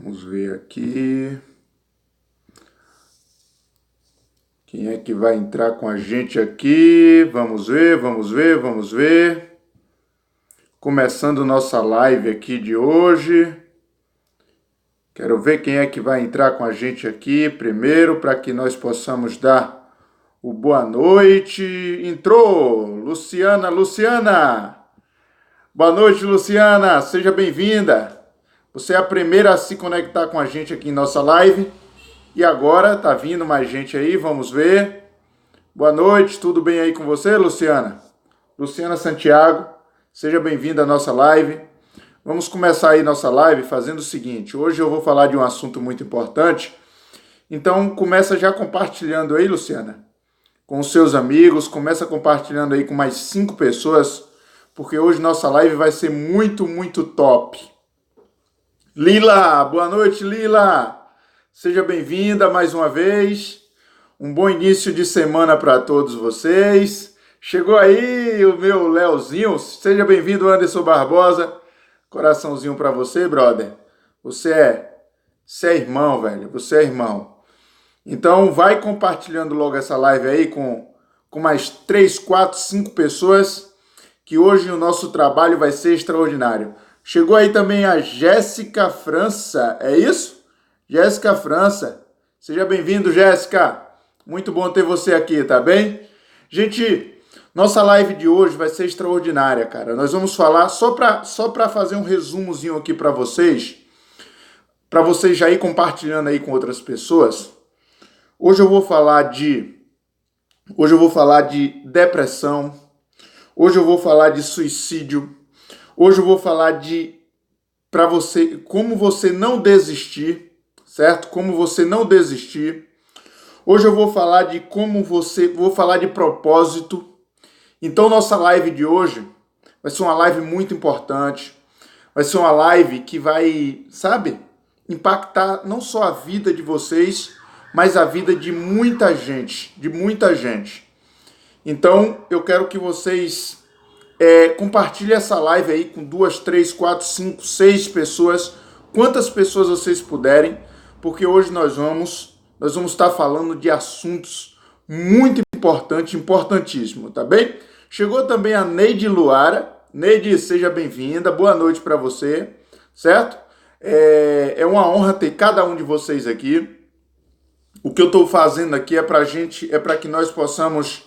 Vamos ver aqui. Quem é que vai entrar com a gente aqui? Vamos ver. Começando nossa live aqui de hoje. Quero ver quem é que vai entrar com a gente aqui primeiro, para que nós possamos dar o boa noite. Entrou! Luciana! Boa noite, Luciana! Seja bem-vinda! Você é a primeira a se conectar com a gente aqui em nossa live. E agora tá vindo mais gente aí, vamos ver. Boa noite, tudo bem aí com você, Luciana? Luciana Santiago, seja bem-vinda à nossa live. Vamos começar aí nossa live fazendo o seguinte. Hoje eu vou falar de um assunto muito importante. Então começa já compartilhando aí, Luciana, com os seus amigos. Começa compartilhando aí com mais 5 pessoas, porque hoje nossa live vai ser muito top. Lila, boa noite, Lila. Seja bem-vinda mais uma vez. Um bom início de semana para todos vocês. Chegou aí o meu Leozinho. Seja bem-vindo, Anderson Barbosa. Coraçãozinho para você, brother. Você é irmão, velho. Você é irmão. Então, vai compartilhando logo essa live aí com mais 3, 4, 5 pessoas, que hoje o nosso trabalho vai ser extraordinário. Chegou aí também a Jéssica França. É isso? Jéssica França. Seja bem-vindo, Jéssica. Muito bom ter você aqui, tá bem? Gente, nossa live de hoje vai ser extraordinária, cara. Nós vamos falar, só para fazer um resumozinho aqui para vocês já ir compartilhando aí com outras pessoas. Hoje eu vou falar de depressão. Hoje eu vou falar de suicídio. Hoje eu vou falar para você como você não desistir, certo? Como você não desistir. Hoje eu vou falar vou falar de propósito. Então nossa live de hoje vai ser uma live muito importante. Vai ser uma live que vai, sabe, impactar não só a vida de vocês, mas a vida de muita gente, Então eu quero que vocês compartilhem essa live aí com 2, 3, 4, 5, 6 pessoas, quantas pessoas vocês puderem, porque hoje nós vamos estar falando de assuntos muito importantes, importantíssimos, tá bem? Chegou também a Neide Luara. Neide, seja bem-vinda, boa noite para você, certo? É uma honra ter cada um de vocês aqui. O que eu estou fazendo aqui é para que nós possamos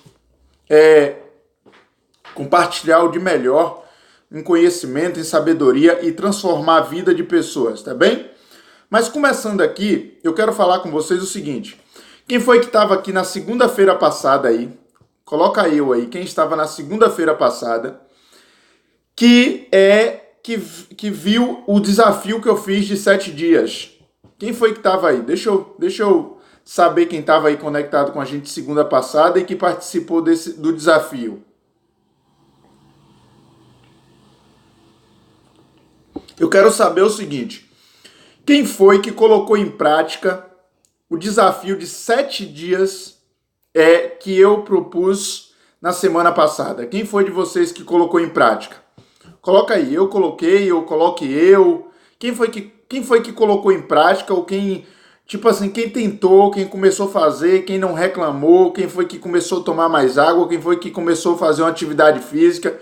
compartilhar o de melhor em conhecimento, em sabedoria e transformar a vida de pessoas, tá bem? Mas começando aqui, eu quero falar com vocês o seguinte. Quem foi que estava aqui na segunda-feira passada aí? Coloca eu aí, quem estava na segunda-feira passada, que viu o desafio que eu fiz de 7 dias. Quem foi que estava aí? Deixa eu saber quem estava aí conectado com a gente segunda passada e que participou do desafio. Eu quero saber o seguinte. Quem foi que colocou em prática o desafio de 7 dias que eu propus na semana passada? Quem foi de vocês que colocou em prática? Coloca aí, eu coloquei, eu coloque eu. Quem foi que colocou em prática, ou quem tentou, quem começou a fazer, quem não reclamou, quem foi que começou a tomar mais água, quem foi que começou a fazer uma atividade física,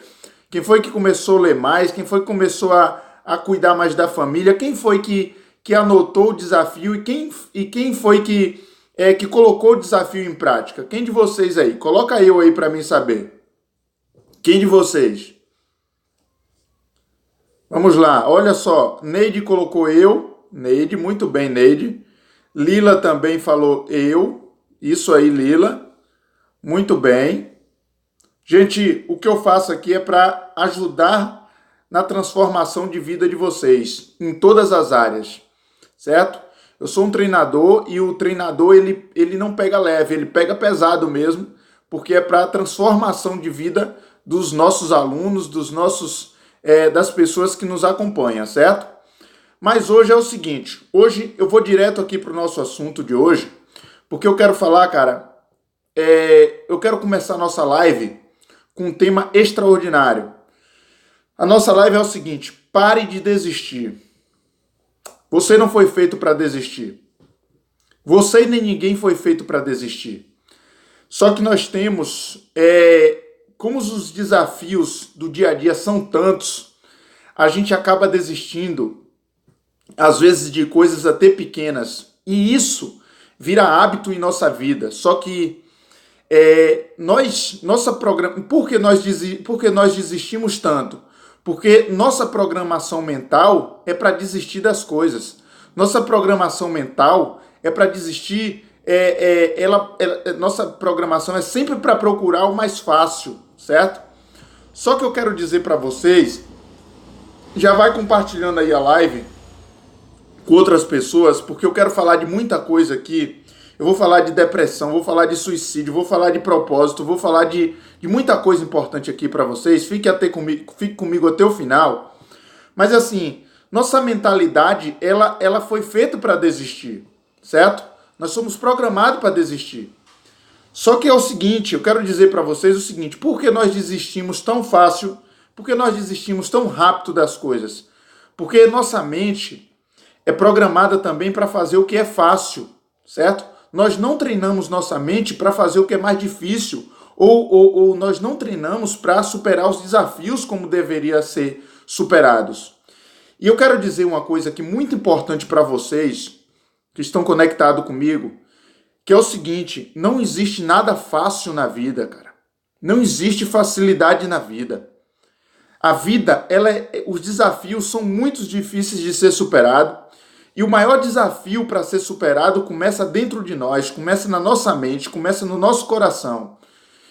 quem foi que começou a ler mais, quem foi que começou a cuidar mais da família, quem foi que anotou o desafio e quem foi que colocou o desafio em prática? Quem de vocês aí? Coloca eu aí para mim saber. Quem de vocês? Vamos lá, olha só. Neide colocou eu. Neide, muito bem, Neide. Lila também falou eu. Isso aí, Lila. Muito bem. Gente, o que eu faço aqui é para ajudar na transformação de vida de vocês, em todas as áreas. Certo? Eu sou um treinador e o treinador ele não pega leve, ele pega pesado mesmo, porque é para a transformação de vida dos nossos alunos, das pessoas que nos acompanham, certo? Mas hoje é o seguinte, hoje eu vou direto aqui para o nosso assunto de hoje, porque eu quero falar, cara, eu quero começar a nossa live com um tema extraordinário. A nossa live é o seguinte: pare de desistir. Você não foi feito para desistir. Você nem ninguém foi feito para desistir. Só que nós temos, como os desafios do dia a dia são tantos, a gente acaba desistindo, às vezes, de coisas até pequenas. E isso vira hábito em nossa vida. Só que por que nós desistimos tanto? Porque nossa programação mental é para desistir das coisas. Nossa programação mental é para desistir. Nossa programação é sempre para procurar o mais fácil, certo? Só que eu quero dizer para vocês, já vai compartilhando aí a live com outras pessoas, porque eu quero falar de muita coisa aqui. Eu vou falar de depressão, vou falar de suicídio, vou falar de propósito, vou falar de muita coisa importante aqui para vocês. Fique comigo até o final. Mas assim, nossa mentalidade, ela foi feita para desistir, certo? Nós somos programados para desistir. Só que é o seguinte, eu quero dizer para vocês o seguinte, por que nós desistimos tão fácil? Por que nós desistimos tão rápido das coisas? Porque nossa mente é programada também para fazer o que é fácil, certo? Nós não treinamos nossa mente para fazer o que é mais difícil, ou nós não treinamos para superar os desafios como deveria ser superados. E eu quero dizer uma coisa aqui muito importante para vocês que estão conectados comigo, que é o seguinte, não existe nada fácil na vida, cara. Não existe facilidade na vida. A vida, os desafios são muito difíceis de ser superado. E o maior desafio para ser superado começa dentro de nós, começa na nossa mente, começa no nosso coração.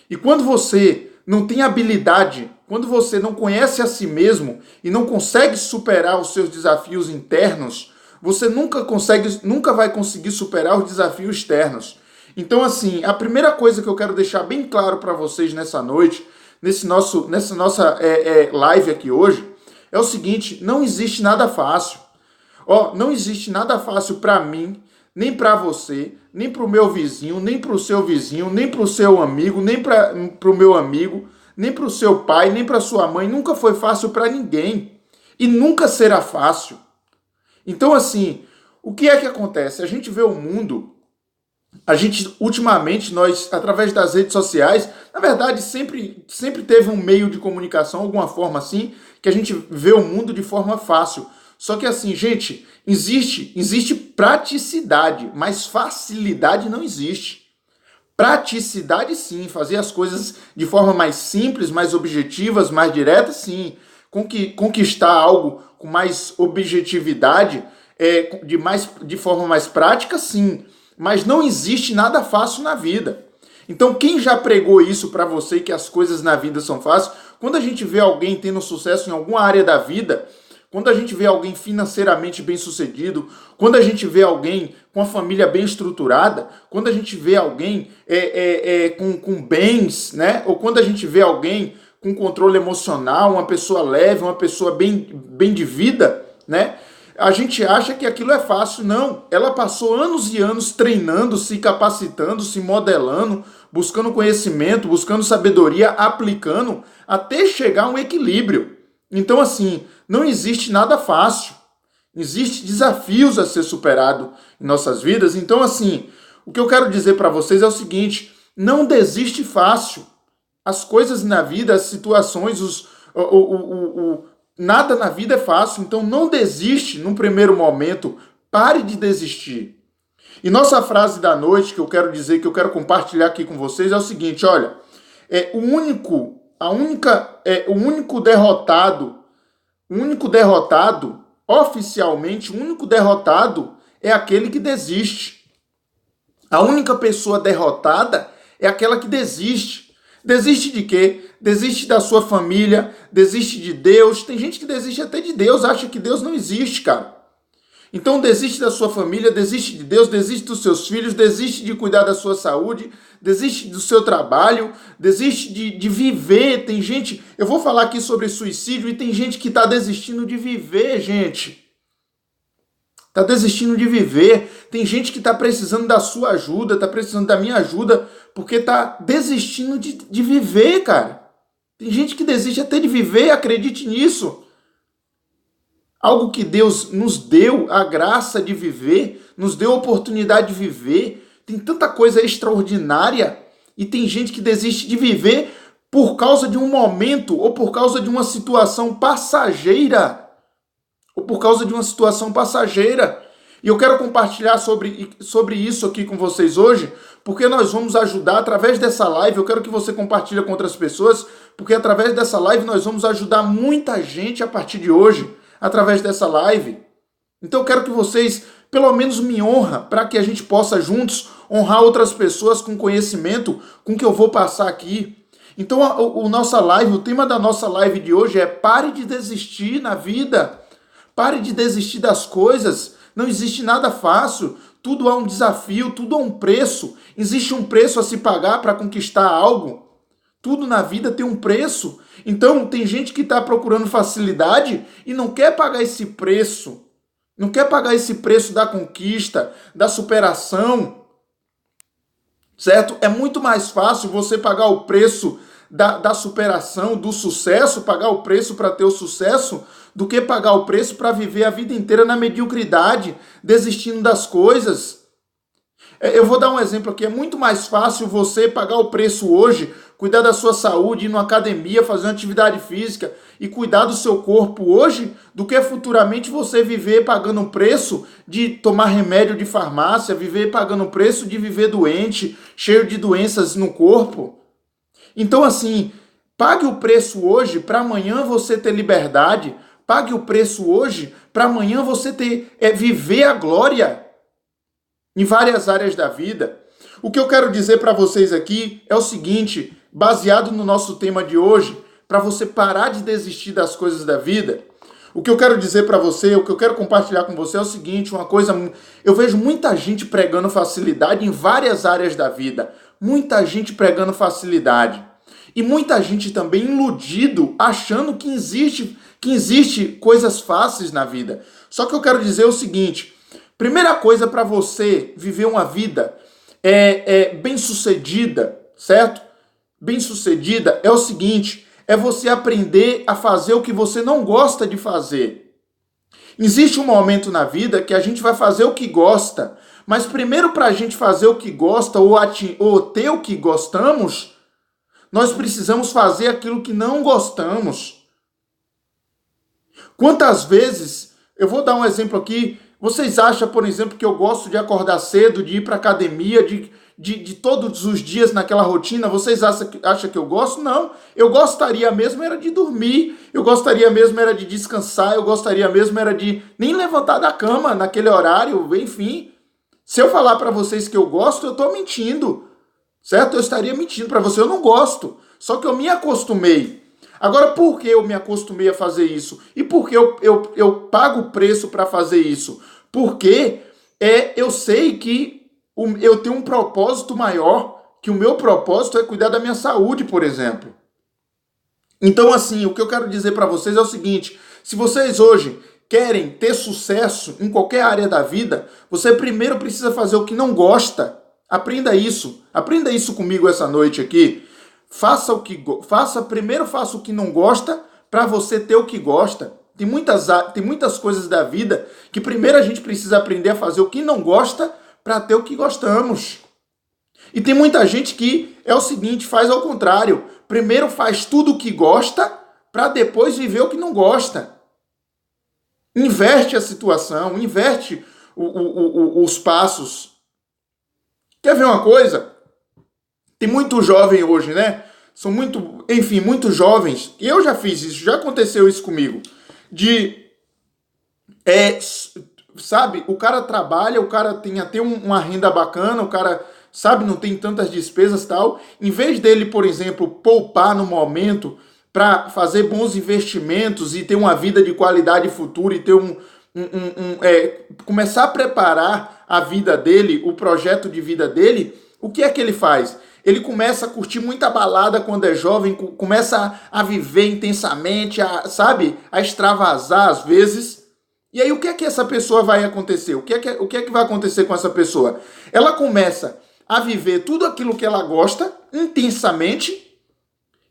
E quando você não tem habilidade, quando você não conhece a si mesmo e não consegue superar os seus desafios internos, você nunca vai conseguir superar os desafios externos. Então, assim, a primeira coisa que eu quero deixar bem claro para vocês nessa noite, nessa nossa live aqui hoje, é o seguinte, não existe nada fácil. Não existe nada fácil para mim, nem para você, nem para o meu vizinho, nem para o seu vizinho, nem para o seu amigo, nem para o meu amigo, nem para o seu pai, nem para sua mãe. Nunca foi fácil para ninguém. E nunca será fácil. Então, assim, o que é que acontece? A gente vê o mundo, ultimamente, nós, através das redes sociais, na verdade, sempre teve um meio de comunicação, alguma forma assim, que a gente vê o mundo de forma fácil. Só que assim, gente, existe praticidade, mas facilidade não existe. Praticidade sim, fazer as coisas de forma mais simples, mais objetivas, mais diretas, sim. Conquistar algo com mais objetividade, de forma mais prática, sim. Mas não existe nada fácil na vida. Então, quem já pregou isso para você, que as coisas na vida são fáceis, quando a gente vê alguém tendo sucesso em alguma área da vida, quando a gente vê alguém financeiramente bem sucedido, quando a gente vê alguém com a família bem estruturada, quando a gente vê alguém com bens, né? Ou quando a gente vê alguém com controle emocional, uma pessoa leve, uma pessoa bem de vida, né? A gente acha que aquilo é fácil. Não. Ela passou anos e anos treinando, se capacitando, se modelando, buscando conhecimento, buscando sabedoria, aplicando, até chegar a um equilíbrio. Então, assim, não existe nada fácil. Existem desafios a ser superado em nossas vidas. Então, assim, o que eu quero dizer para vocês é o seguinte, não desiste fácil. As coisas na vida, as situações, nada na vida é fácil. Então, não desiste num primeiro momento. Pare de desistir. E nossa frase da noite, que eu quero dizer, que eu quero compartilhar aqui com vocês, é o seguinte, olha, o único derrotado, oficialmente, o único derrotado é aquele que desiste. A única pessoa derrotada é aquela que desiste. Desiste de quê? Desiste da sua família, desiste de Deus. Tem gente que desiste até de Deus, acha que Deus não existe, cara. Então desiste da sua família, desiste de Deus, desiste dos seus filhos, desiste de cuidar da sua saúde, desiste do seu trabalho, desiste de viver. Tem gente, eu vou falar aqui sobre suicídio e tem gente que está desistindo de viver, gente. Está desistindo de viver. Tem gente que está precisando da sua ajuda, está precisando da minha ajuda, porque está desistindo de viver, cara. Tem gente que desiste até de viver, acredite nisso. algo que Deus nos deu a graça de viver, nos deu a oportunidade de viver. Tem tanta coisa extraordinária e tem gente que desiste de viver por causa de um momento ou por causa de uma situação passageira. Ou por causa de uma situação passageira. E eu quero compartilhar sobre isso aqui com vocês hoje, porque nós vamos ajudar através dessa live. Eu quero que você compartilhe com outras pessoas, porque através dessa live nós vamos ajudar muita gente a partir de hoje, através dessa live. Então eu quero que vocês, pelo menos, me honram, para que a gente possa juntos honrar outras pessoas com conhecimento, com o que eu vou passar aqui. Então o tema da nossa live de hoje é: pare de desistir na vida. Pare de desistir das coisas. Não existe nada fácil. Tudo há um desafio, tudo há um preço. Existe um preço a se pagar para conquistar algo. Tudo na vida tem um preço. Então, tem gente que está procurando facilidade e não quer pagar esse preço. Não quer pagar esse preço da conquista, da superação. Certo? É muito mais fácil você pagar o preço da superação, do sucesso, pagar o preço para ter o sucesso, do que pagar o preço para viver a vida inteira na mediocridade, desistindo das coisas. Eu vou dar um exemplo aqui. É muito mais fácil você pagar o preço hoje, cuidar da sua saúde, ir numa academia, fazer uma atividade física e cuidar do seu corpo hoje, do que futuramente você viver pagando o preço de tomar remédio de farmácia, viver pagando o preço de viver doente, cheio de doenças no corpo. Então, assim, pague o preço hoje para amanhã você ter liberdade. Pague o preço hoje para amanhã você viver a glória em várias áreas da vida. O que eu quero dizer para vocês aqui é o seguinte, baseado no nosso tema de hoje, para você parar de desistir das coisas da vida. O que eu quero dizer para você, o que eu quero compartilhar com você é o seguinte, uma coisa, eu vejo muita gente pregando facilidade em várias áreas da vida. Muita gente pregando facilidade. E muita gente também iludido, achando que existe coisas fáceis na vida. Só que eu quero dizer o seguinte, primeira coisa para você viver uma vida bem-sucedida, certo? Bem-sucedida é o seguinte, é você aprender a fazer o que você não gosta de fazer. Existe um momento na vida que a gente vai fazer o que gosta, mas primeiro para a gente fazer o que gosta ou ter o que gostamos, nós precisamos fazer aquilo que não gostamos. Quantas vezes, eu vou dar um exemplo aqui, vocês acham, por exemplo, que eu gosto de acordar cedo, de ir para academia, de todos os dias naquela rotina? Vocês acham que eu gosto? Não. Eu gostaria mesmo era de dormir, eu gostaria mesmo era de descansar, eu gostaria mesmo era de nem levantar da cama naquele horário, enfim. Se eu falar para vocês que eu gosto, eu estou mentindo. Certo? Eu estaria mentindo para você, eu não gosto. Só que eu me acostumei. Agora, por que eu me acostumei a fazer isso? E por que eu pago o preço para fazer isso? Porque eu sei que eu tenho um propósito maior, que o meu propósito é cuidar da minha saúde, por exemplo. Então, assim, o que eu quero dizer para vocês é o seguinte, se vocês hoje querem ter sucesso em qualquer área da vida, você primeiro precisa fazer o que não gosta. Aprenda isso comigo essa noite aqui. Primeiro faça o que não gosta para você ter o que gosta. Tem muitas coisas da vida que primeiro a gente precisa aprender a fazer o que não gosta para ter o que gostamos. E tem muita gente que é o seguinte, faz ao contrário. Primeiro faz tudo o que gosta para depois viver o que não gosta. Inverte a situação, inverte os passos. Quer ver uma coisa? Tem muito jovem hoje, né? São muitos jovens. E eu já fiz isso, já aconteceu isso comigo. Sabe, o cara trabalha, o cara tem até uma renda bacana, o cara, sabe, não tem tantas despesas e tal. Em vez dele, por exemplo, poupar no momento para fazer bons investimentos e ter uma vida de qualidade futura e ter começar a preparar a vida dele, o projeto de vida dele, o que é que ele faz? Ele começa a curtir muita balada quando é jovem, começa a viver intensamente, a extravasar às vezes. E aí o que é que essa pessoa vai acontecer? O que é que vai acontecer com essa pessoa? Ela começa a viver tudo aquilo que ela gosta intensamente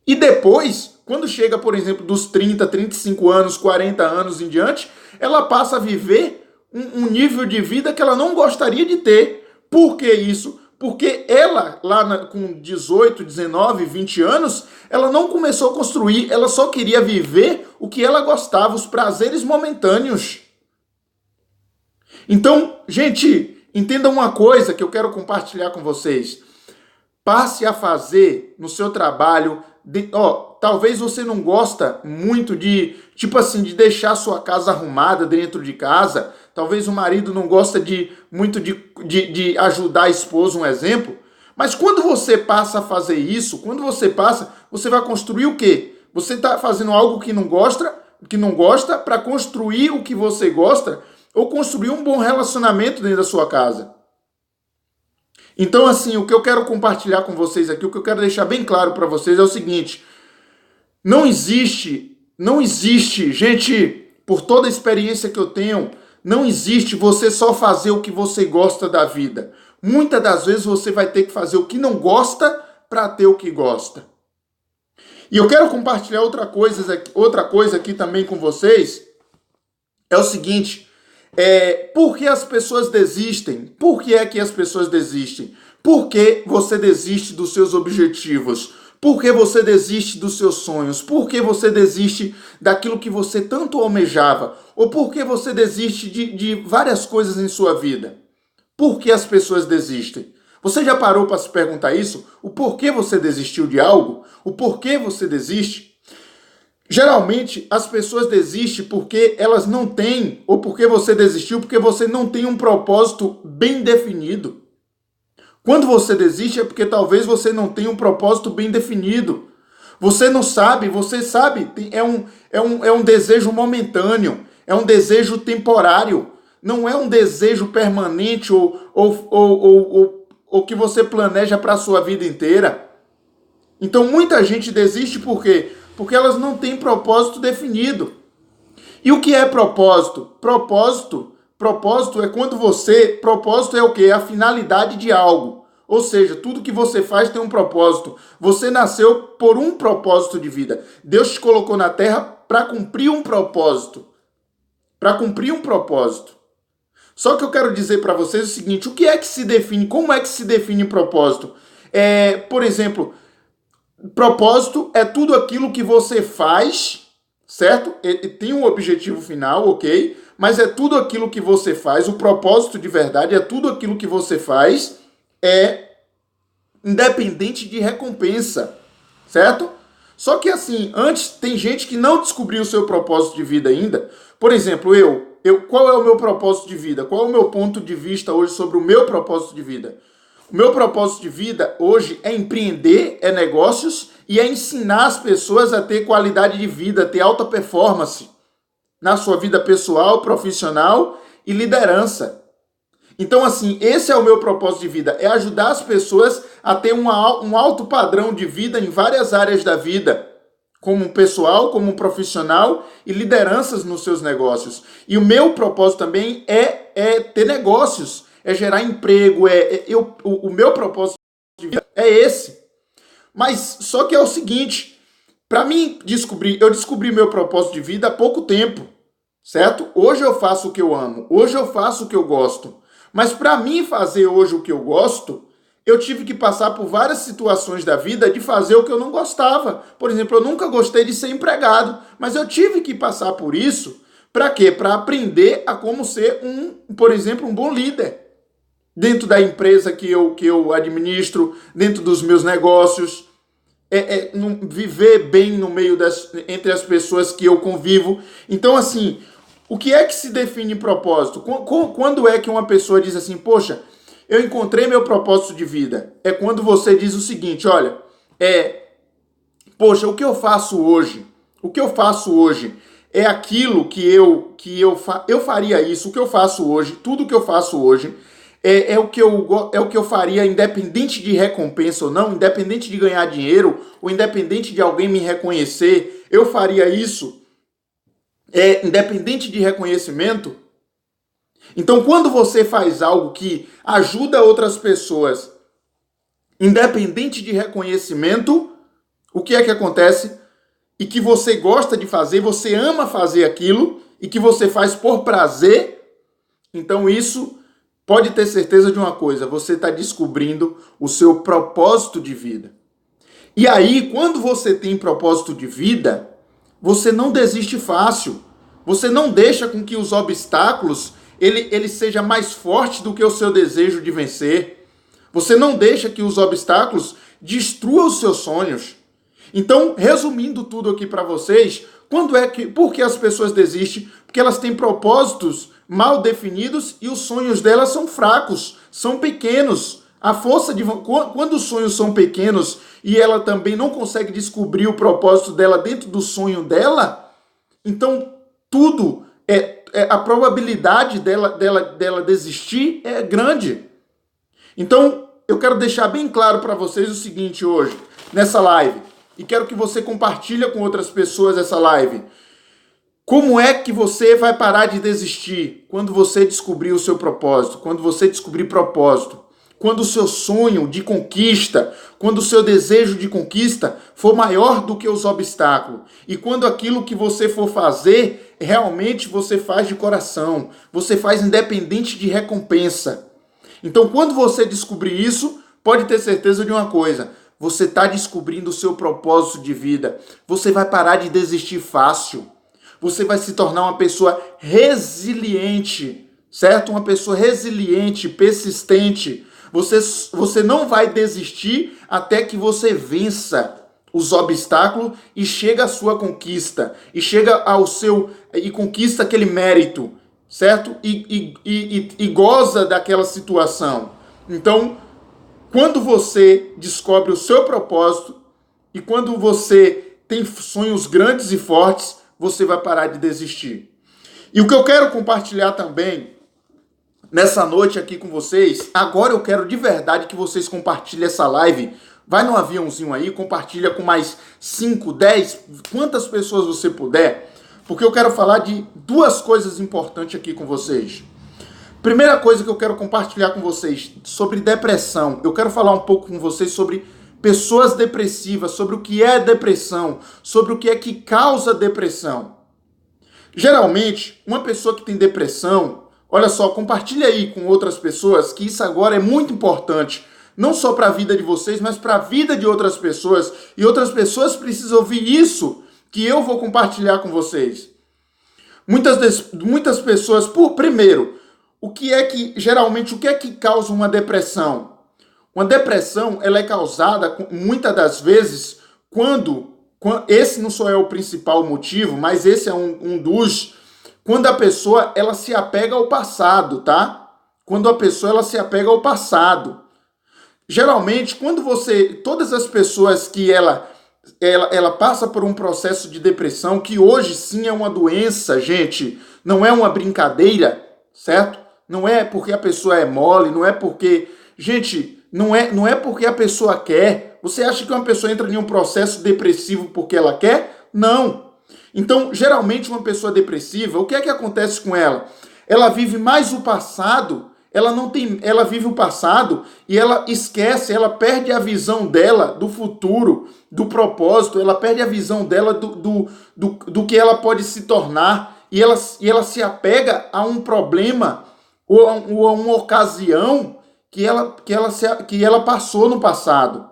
e depois, quando chega, por exemplo, dos 30, 35 anos, 40 anos em diante, ela passa a viver um nível de vida que ela não gostaria de ter. Por que isso? Porque ela, com 18, 19, 20 anos, ela não começou a construir, ela só queria viver o que ela gostava, os prazeres momentâneos. Então, gente, entenda uma coisa que eu quero compartilhar com vocês. Passe a fazer no seu trabalho, talvez você não gosta muito de, tipo assim, de deixar a sua casa arrumada dentro de casa, talvez o marido não gosta muito de ajudar a esposa, um exemplo, mas quando você passa a fazer isso, você vai construir o quê? Você está fazendo algo que não gosta para construir o que você gosta, ou construir um bom relacionamento dentro da sua casa. Então, assim, o que eu quero compartilhar com vocês aqui, o que eu quero deixar bem claro para vocês é o seguinte: não existe, gente, por toda a experiência que eu tenho, não existe você só fazer o que você gosta da vida. Muitas das vezes você vai ter que fazer o que não gosta para ter o que gosta. E eu quero compartilhar outra coisa aqui também com vocês, é o seguinte: por que as pessoas desistem? Por que é que as pessoas desistem? Por que você desiste dos seus objetivos? Por que você desiste dos seus sonhos? Por que você desiste daquilo que você tanto almejava? Ou por que você desiste de várias coisas em sua vida? Por que as pessoas desistem? Você já parou para se perguntar isso? O porquê você desistiu de algo? O porquê você desiste? Geralmente, as pessoas desistem porque elas não têm, ou porque você desistiu porque você não tem um propósito bem definido. Quando você desiste é porque talvez você não tenha um propósito bem definido. Você não sabe, você sabe, é um desejo momentâneo, é um desejo temporário, não é um desejo permanente ou que você planeja para a sua vida inteira. Então muita gente desiste por quê? Porque elas não têm propósito definido. E o que é propósito? Propósito é quando você... Propósito é o quê? É a finalidade de algo. Ou seja, tudo que você faz tem um propósito. Você nasceu por um propósito de vida. Deus te colocou na terra para cumprir um propósito. Para cumprir um propósito. Só que eu quero dizer para vocês o seguinte: o que é que se define? Como é que se define propósito? Por exemplo, propósito é tudo aquilo que você faz, certo? Tem um objetivo final, ok? Mas é tudo aquilo que você faz, o propósito de verdade é tudo aquilo que você faz, independente de recompensa, certo? Só que assim, antes tem gente que não descobriu o seu propósito de vida ainda. Por exemplo, qual é o meu propósito de vida? Qual é o meu ponto de vista hoje sobre o meu propósito de vida? O meu propósito de vida hoje é empreender, é negócios e é ensinar as pessoas a ter qualidade de vida, a ter alta performance na sua vida pessoal, profissional e liderança. Então, assim, esse é o meu propósito de vida, é ajudar as pessoas a ter um alto padrão de vida em várias áreas da vida, como pessoal, como profissional e lideranças nos seus negócios. E o meu propósito também é ter negócios, é gerar emprego, o meu propósito de vida é esse. Mas só que é o seguinte, para mim eu descobri meu propósito de vida há pouco tempo, certo? Hoje eu faço o que eu amo, hoje eu faço o que eu gosto. Mas para mim fazer hoje o que eu gosto, eu tive que passar por várias situações da vida de fazer o que eu não gostava. Por exemplo, eu nunca gostei de ser empregado, mas eu tive que passar por isso. Para quê? Para aprender a como ser por exemplo, um bom líder. Dentro da empresa que eu administro, dentro dos meus negócios, viver bem no meio entre as pessoas que eu convivo. Então, assim, o que é que se define propósito? Quando é que uma pessoa diz assim, poxa, eu encontrei meu propósito de vida? É quando você diz o seguinte, olha, poxa, o que eu faço hoje? O que eu faço hoje é aquilo que eu faria isso, o que eu faço hoje, tudo que eu faço hoje é o que eu faria independente de recompensa ou não, independente de ganhar dinheiro, ou independente de alguém me reconhecer, eu faria isso independente de reconhecimento. Então, quando você faz algo que ajuda outras pessoas, independente de reconhecimento, o que é que acontece? E que você gosta de fazer, você ama fazer aquilo, e que você faz por prazer, então isso pode ter certeza de uma coisa, você está descobrindo o seu propósito de vida. E aí, quando você tem propósito de vida, você não desiste fácil. Você não deixa com que os obstáculos ele seja mais forte do que o seu desejo de vencer. Você não deixa que os obstáculos destruam os seus sonhos. Então, resumindo tudo aqui para vocês, por que as pessoas desistem? Porque elas têm propósitos mal definidos e os sonhos delas são fracos, são pequenos. A força de quando os sonhos são pequenos e ela também não consegue descobrir o propósito dela dentro do sonho dela, então tudo a probabilidade dela desistir é grande. Então, eu quero deixar bem claro para vocês o seguinte hoje, nessa live, e quero que você compartilhe com outras pessoas essa live. Como é que você vai parar de desistir quando você descobrir o seu propósito, quando você descobrir propósito, quando o seu sonho de conquista, quando o seu desejo de conquista for maior do que os obstáculos, e quando aquilo que você for fazer, realmente você faz de coração, você faz independente de recompensa. Então, quando você descobrir isso, pode ter certeza de uma coisa, você está descobrindo o seu propósito de vida, você vai parar de desistir fácil, você vai se tornar uma pessoa resiliente, certo? Uma pessoa resiliente, persistente. Você não vai desistir até que você vença os obstáculos e chega à sua conquista, e chega ao seu e conquista aquele mérito, certo? E goza daquela situação. Então, quando você descobre o seu propósito e quando você tem sonhos grandes e fortes, você vai parar de desistir. E o que eu quero compartilhar também nessa noite aqui com vocês, agora eu quero de verdade que vocês compartilhem essa live. Vai no aviãozinho aí, compartilha com mais 5, 10, quantas pessoas você puder, porque eu quero falar de duas coisas importantes aqui com vocês. Primeira coisa que eu quero compartilhar com vocês, sobre depressão. Eu quero falar um pouco com vocês sobre pessoas depressivas, sobre o que é depressão, sobre o que é que causa depressão. Geralmente, uma pessoa que tem depressão, olha só, compartilha aí com outras pessoas que isso agora é muito importante, não só para a vida de vocês, mas para a vida de outras pessoas, e outras pessoas precisam ouvir isso que eu vou compartilhar com vocês. Muitas pessoas, primeiro, o que é que causa uma depressão? Uma depressão, ela é causada, muitas das vezes, quando esse não só é o principal motivo, mas esse é um dos, quando a pessoa, ela se apega ao passado, tá? Quando a pessoa, ela se apega ao passado. Geralmente, todas as pessoas que ela passa por um processo de depressão, que hoje sim é uma doença, gente, não é uma brincadeira, certo? Não é porque a pessoa é mole, não é porque, gente, não é porque a pessoa quer. Você acha que uma pessoa entra em um processo depressivo porque ela quer? Não. Então, geralmente uma pessoa depressiva, o que é que acontece com ela? Ela vive mais o passado, ela vive o passado e ela esquece, ela perde a visão dela do futuro, do propósito, ela perde a visão dela do que ela pode se tornar e ela se apega a um problema ou a uma ocasião que ela passou no passado.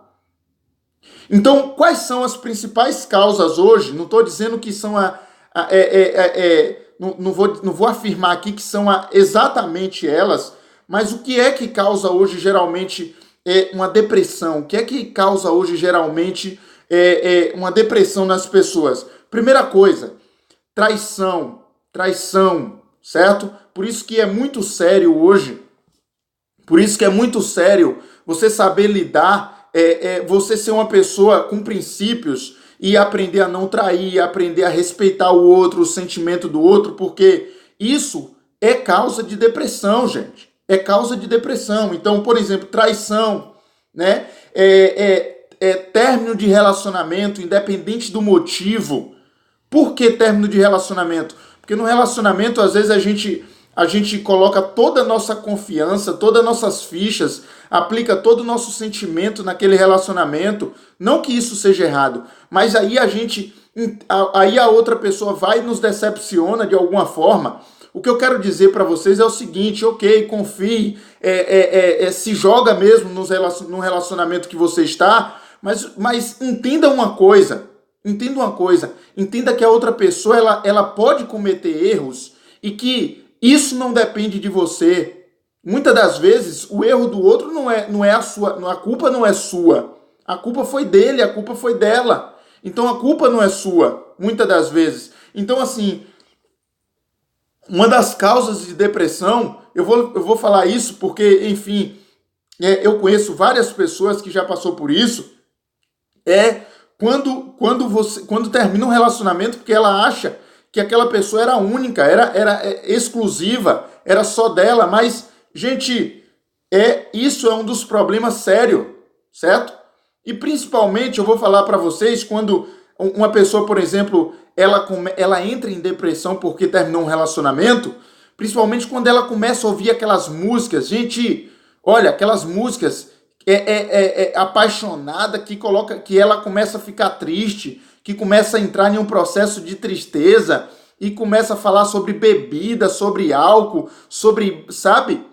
Então, quais são as principais causas hoje? Não estou dizendo que são não vou afirmar aqui que são exatamente elas, mas o que é que causa hoje geralmente uma depressão? O que é que causa hoje geralmente uma depressão nas pessoas? Primeira coisa, traição, certo? Por isso que é muito sério hoje, por isso que é muito sério você saber lidar, você ser uma pessoa com princípios e aprender a não trair, aprender a respeitar o outro, o sentimento do outro, porque isso é causa de depressão, gente. É causa de depressão. Então, por exemplo, traição, né? Término de relacionamento, independente do motivo. Por que término de relacionamento? Porque no relacionamento, às vezes, a gente coloca toda a nossa confiança, todas as nossas fichas, aplica todo o nosso sentimento naquele relacionamento. Não que isso seja errado, mas aí a outra pessoa vai e nos decepciona de alguma forma. O que eu quero dizer para vocês é o seguinte: ok, confie, se joga mesmo no relacionamento que você está, mas entenda uma coisa, entenda que a outra pessoa ela pode cometer erros e que isso não depende de você. Muitas das vezes o erro do outro não é a sua, a culpa não é sua, a culpa foi dele, a culpa foi dela. Então a culpa não é sua, muitas das vezes. Então assim, uma das causas de depressão, eu vou falar isso porque, enfim, eu conheço várias pessoas que já passou por isso, quando termina um relacionamento porque ela acha que aquela pessoa era única, era exclusiva, era só dela, mas, gente, isso é um dos problemas sérios, certo? E principalmente eu vou falar para vocês quando uma pessoa, por exemplo, ela entra em depressão porque terminou um relacionamento, principalmente quando ela começa a ouvir aquelas músicas, gente, olha, aquelas músicas apaixonada que ela começa a ficar triste, que começa a entrar em um processo de tristeza e começa a falar sobre bebida, sobre álcool, sobre, sabe?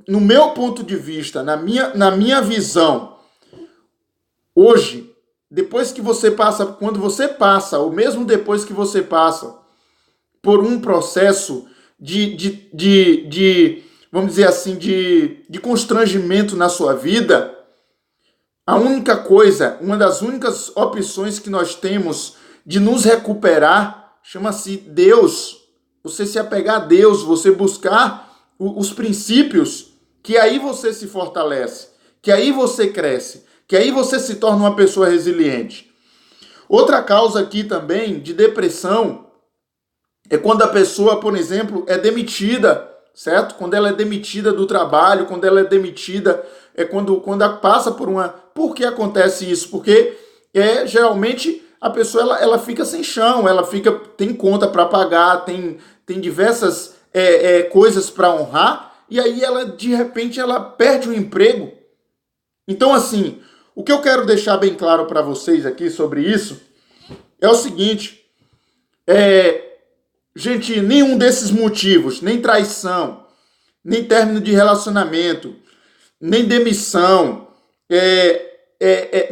No meu ponto de vista, na minha visão, hoje, depois que você passa, quando você passa, ou mesmo depois que você passa por um processo vamos dizer assim, de constrangimento na sua vida, a única coisa, uma das únicas opções que nós temos de nos recuperar, chama-se Deus. Você se apegar a Deus, você buscar os princípios, que aí você se fortalece, que aí você cresce, que aí você se torna uma pessoa resiliente. Outra causa aqui também de depressão é quando a pessoa, por exemplo, é demitida, certo? Quando ela é demitida do trabalho, quando ela é demitida, quando ela passa por uma... Por que acontece isso? Porque geralmente a pessoa ela fica sem chão, tem conta para pagar, tem diversas coisas para honrar, e aí ela, de repente, ela perde o emprego. Então, assim, o que eu quero deixar bem claro para vocês aqui sobre isso é o seguinte: gente, nenhum desses motivos, nem traição, nem término de relacionamento, nem demissão,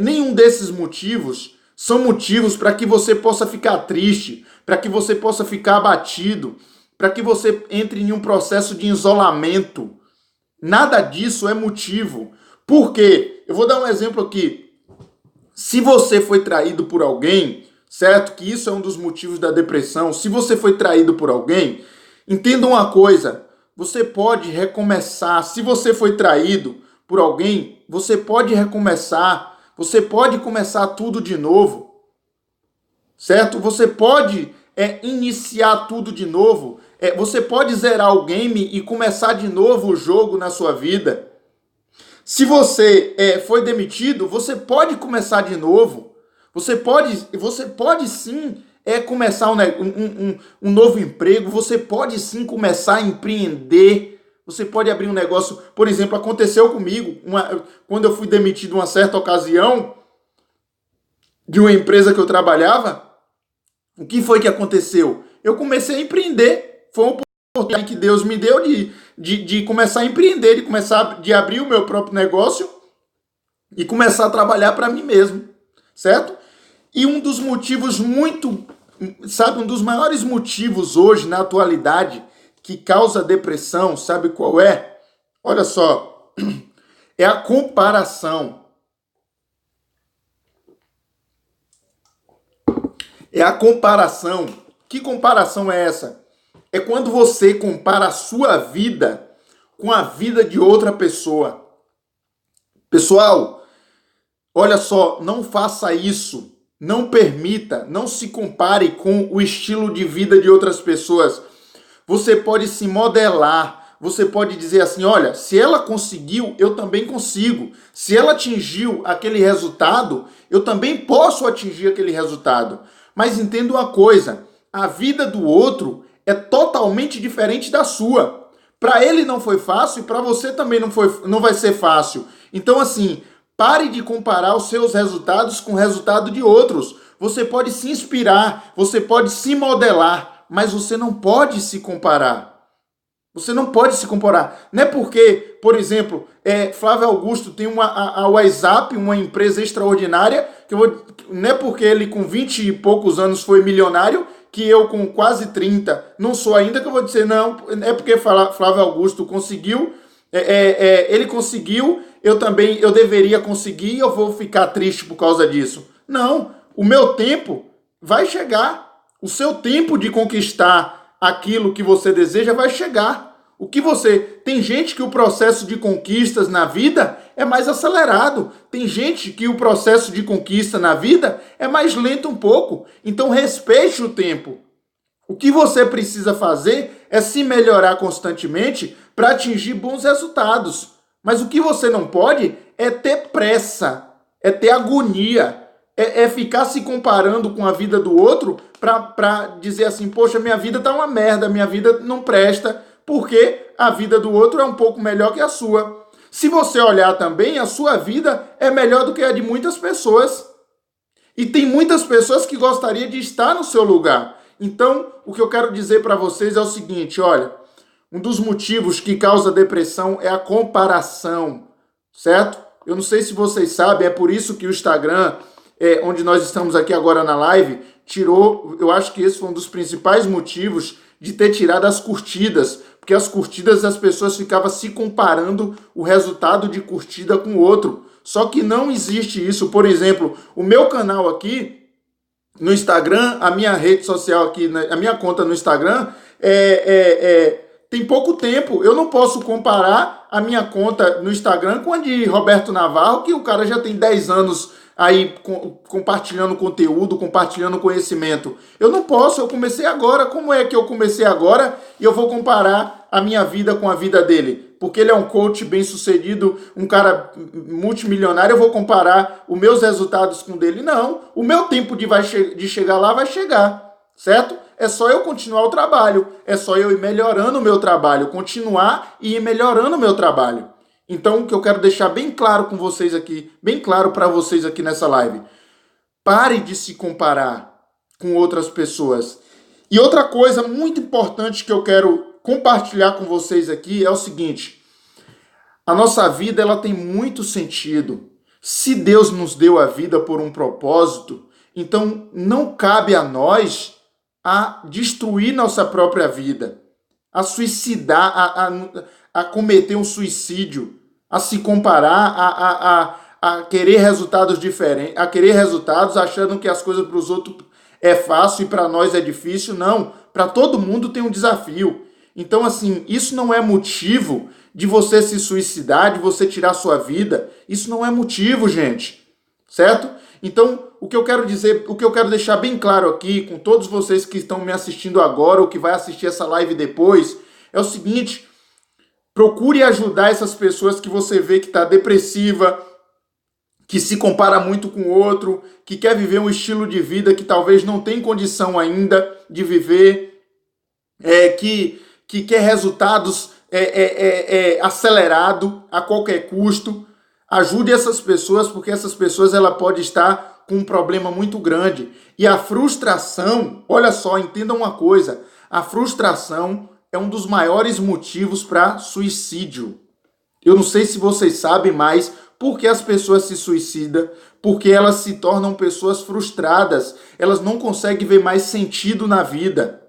nenhum desses motivos são motivos para que você possa ficar triste, para que você possa ficar abatido, para que você entre em um processo de isolamento. Nada disso é motivo. Por quê? Eu vou dar um exemplo aqui. Se você foi traído por alguém, certo? Que isso é um dos motivos da depressão. Se você foi traído por alguém, entenda uma coisa: você pode recomeçar. Se você foi traído por alguém, você pode recomeçar. Você pode começar tudo de novo, certo? Você pode iniciar tudo de novo. Você pode zerar o game e começar de novo o jogo na sua vida. Se você foi demitido, você pode começar de novo. Você pode sim começar um novo emprego. Você pode sim começar a empreender. Você pode abrir um negócio. Por exemplo, aconteceu comigo quando eu fui demitido uma certa ocasião de uma empresa que eu trabalhava. O que foi que aconteceu? Eu comecei a empreender. Foi uma oportunidade que Deus me deu de começar a empreender, de abrir o meu próprio negócio e começar a trabalhar para mim mesmo, certo? E um dos motivos um dos maiores motivos hoje, na atualidade, que causa depressão, sabe qual é? Olha só, é a comparação. É a comparação. Que comparação é essa? É quando você compara a sua vida com a vida de outra pessoa. Pessoal, olha só, não faça isso. Não permita, não se compare com o estilo de vida de outras pessoas. Você pode se modelar, você pode dizer assim: olha, se ela conseguiu, eu também consigo. Se ela atingiu aquele resultado, eu também posso atingir aquele resultado. Mas entenda uma coisa: a vida do outro é totalmente diferente da sua. Para ele não foi fácil e para você também não vai ser fácil. Então, assim, pare de comparar os seus resultados com o resultado de outros. Você pode se inspirar, você pode se modelar, mas você não pode se comparar. Você não pode se comparar. Não é porque, por exemplo, Flávio Augusto tem a WhatsApp, uma empresa extraordinária, não é porque ele com 20 e poucos anos foi milionário, que eu com quase 30 não sou ainda, que eu vou dizer, não, é porque Flávio Augusto conseguiu, ele conseguiu, eu deveria conseguir e eu vou ficar triste por causa disso. Não, o meu tempo vai chegar. O seu tempo de conquistar aquilo que você deseja vai chegar. Tem gente que o processo de conquistas na vida é mais acelerado. Tem gente que o processo de conquista na vida é mais lento um pouco. Então respeite o tempo. O que você precisa fazer é se melhorar constantemente para atingir bons resultados. Mas o que você não pode é ter pressa, é ter agonia, é ficar se comparando com a vida do outro para dizer assim, poxa, minha vida tá uma merda, minha vida não presta, porque a vida do outro é um pouco melhor que a sua. Se você olhar também, a sua vida é melhor do que a de muitas pessoas. E tem muitas pessoas que gostariam de estar no seu lugar. Então, o que eu quero dizer para vocês é o seguinte, olha, um dos motivos que causa depressão é a comparação, certo? Eu não sei se vocês sabem, é por isso que o Instagram, onde nós estamos aqui agora na live, eu acho que esse foi um dos principais motivos de ter tirado as curtidas, porque as curtidas as pessoas ficavam se comparando o resultado de curtida com o outro. Só que não existe isso. Por exemplo, o meu canal aqui no Instagram, a minha rede social aqui, a minha conta no Instagram, tem pouco tempo. Eu não posso comparar a minha conta no Instagram com a de Roberto Navarro, que o cara já tem 10 anos aí compartilhando conteúdo, compartilhando conhecimento. Eu não posso, eu comecei agora. Como é que eu comecei agora e eu vou comparar a minha vida com a vida dele? Porque ele é um coach bem-sucedido, um cara multimilionário, eu vou comparar os meus resultados com o dele? Não, o meu tempo de chegar lá vai chegar, certo? É só eu continuar o trabalho, é só eu ir melhorando o meu trabalho, continuar e ir melhorando o meu trabalho. Então, o que eu quero deixar bem claro com vocês aqui, bem claro para vocês aqui nessa live, pare de se comparar com outras pessoas. E outra coisa muito importante que eu quero compartilhar com vocês aqui é o seguinte: a nossa vida ela tem muito sentido. Se Deus nos deu a vida por um propósito, então não cabe a nós a destruir nossa própria vida, a suicidar, a cometer um suicídio, a se comparar, a querer resultados diferentes, a querer resultados achando que as coisas para os outros é fácil e para nós é difícil. Não, para todo mundo tem um desafio. Então, assim, isso não é motivo de você se suicidar, de você tirar sua vida. Isso não é motivo, gente, certo? Então, o que eu quero dizer, o que eu quero deixar bem claro aqui com todos vocês que estão me assistindo agora ou que vai assistir essa live depois, é o seguinte: procure ajudar essas pessoas que você vê que está depressiva, que se compara muito com o outro, que quer viver um estilo de vida que talvez não tem condição ainda de viver, que quer resultados acelerado a qualquer custo. Ajude essas pessoas, porque essas pessoas ela pode estar com um problema muito grande. E a frustração, olha só, entenda uma coisa, a frustração é um dos maiores motivos para suicídio. Eu não sei se vocês sabem, mas por que as pessoas se suicidam? Porque elas se tornam pessoas frustradas. Elas não conseguem ver mais sentido na vida.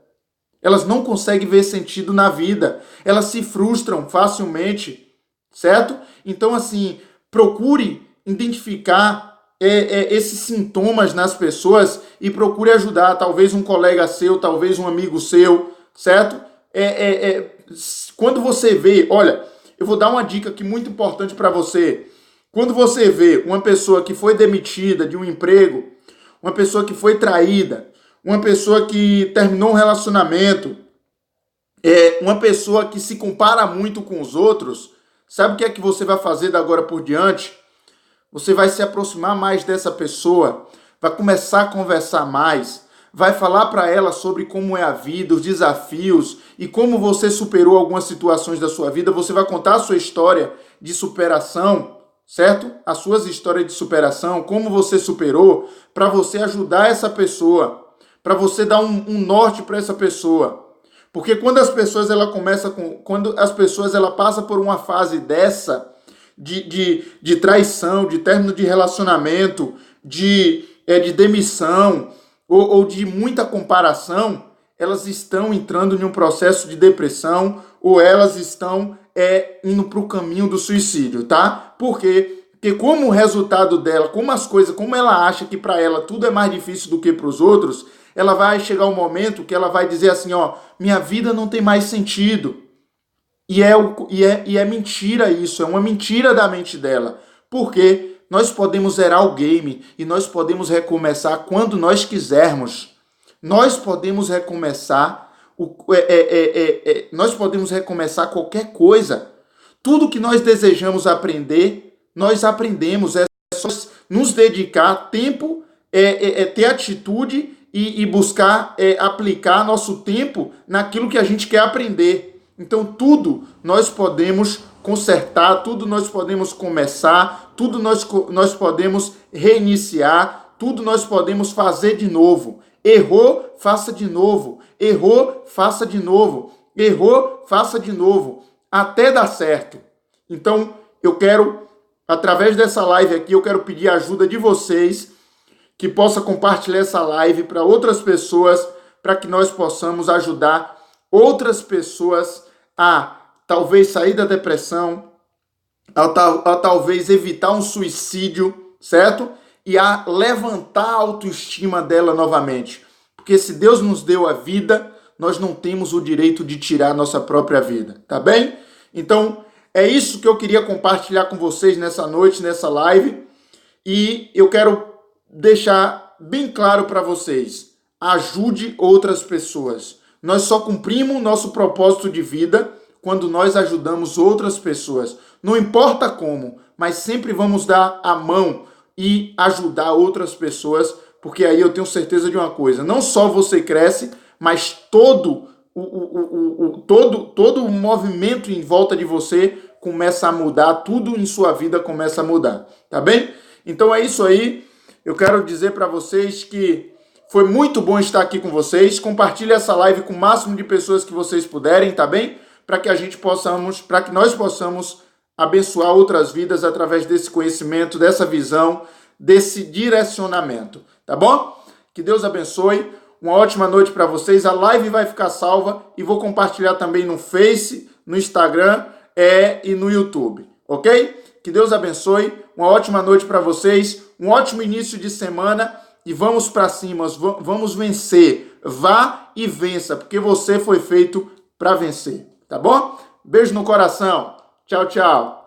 Elas não conseguem ver sentido na vida. Elas se frustram facilmente, certo? Então, assim, procure identificar esses sintomas nas pessoas e procure ajudar. Talvez um colega seu, talvez um amigo seu, certo? Quando você vê, olha, eu vou dar uma dica aqui muito importante para você. Quando você vê uma pessoa que foi demitida de um emprego, uma pessoa que foi traída, uma pessoa que terminou um relacionamento, uma pessoa que se compara muito com os outros, sabe o que é que você vai fazer da agora por diante? Você vai se aproximar mais dessa pessoa, vai começar a conversar mais, vai falar para ela sobre como é a vida, os desafios e como você superou algumas situações da sua vida. Você vai contar a sua história de superação, certo? As suas histórias de superação, como você superou, para você ajudar essa pessoa, para você dar um norte para essa pessoa. Porque quando as pessoas ela passa por uma fase dessa de traição, de término de relacionamento, de demissão ou de muita comparação, elas estão entrando em um processo de depressão ou elas estão indo para o caminho do suicídio, tá? Por quê? Porque como o resultado dela, como ela acha que para ela tudo é mais difícil do que para os outros, ela vai chegar um momento que ela vai dizer assim, ó, minha vida não tem mais sentido. E é mentira isso, é uma mentira da mente dela. Porque nós podemos zerar o game e nós podemos recomeçar quando nós quisermos. Nós podemos recomeçar, nós podemos recomeçar qualquer coisa. Tudo que nós desejamos aprender, nós aprendemos. É só nos dedicar tempo, ter atitude e buscar aplicar nosso tempo naquilo que a gente quer aprender. Então tudo nós podemos consertar, tudo nós podemos começar, tudo nós podemos reiniciar, tudo nós podemos fazer de novo. Errou, faça de novo. Errou, faça de novo. Errou, faça de novo. Até dar certo. Então eu quero, através dessa live aqui, eu quero pedir a ajuda de vocês, que possa compartilhar essa live para outras pessoas, para que nós possamos ajudar outras pessoas a talvez sair da depressão, a talvez evitar um suicídio, certo? E a levantar a autoestima dela novamente. Porque se Deus nos deu a vida, nós não temos o direito de tirar a nossa própria vida, tá bem? Então, é isso que eu queria compartilhar com vocês nessa noite, nessa live. E eu quero deixar bem claro para vocês, ajude outras pessoas. Nós só cumprimos o nosso propósito de vida quando nós ajudamos outras pessoas. Não importa como, mas sempre vamos dar a mão e ajudar outras pessoas, porque aí eu tenho certeza de uma coisa, não só você cresce, mas todo o movimento em volta de você começa a mudar, tudo em sua vida começa a mudar, tá bem? Então é isso aí, eu quero dizer para vocês que foi muito bom estar aqui com vocês. Compartilhe essa live com o máximo de pessoas que vocês puderem, tá bem? Para que nós possamos abençoar outras vidas através desse conhecimento, dessa visão, desse direcionamento, tá bom? Que Deus abençoe. Uma ótima noite para vocês. A live vai ficar salva e vou compartilhar também no Face, no Instagram e no YouTube, ok? Que Deus abençoe. Uma ótima noite para vocês. Um ótimo início de semana. E vamos para cima, vamos vencer. Vá e vença, porque você foi feito para vencer, tá bom? Beijo no coração. Tchau, tchau.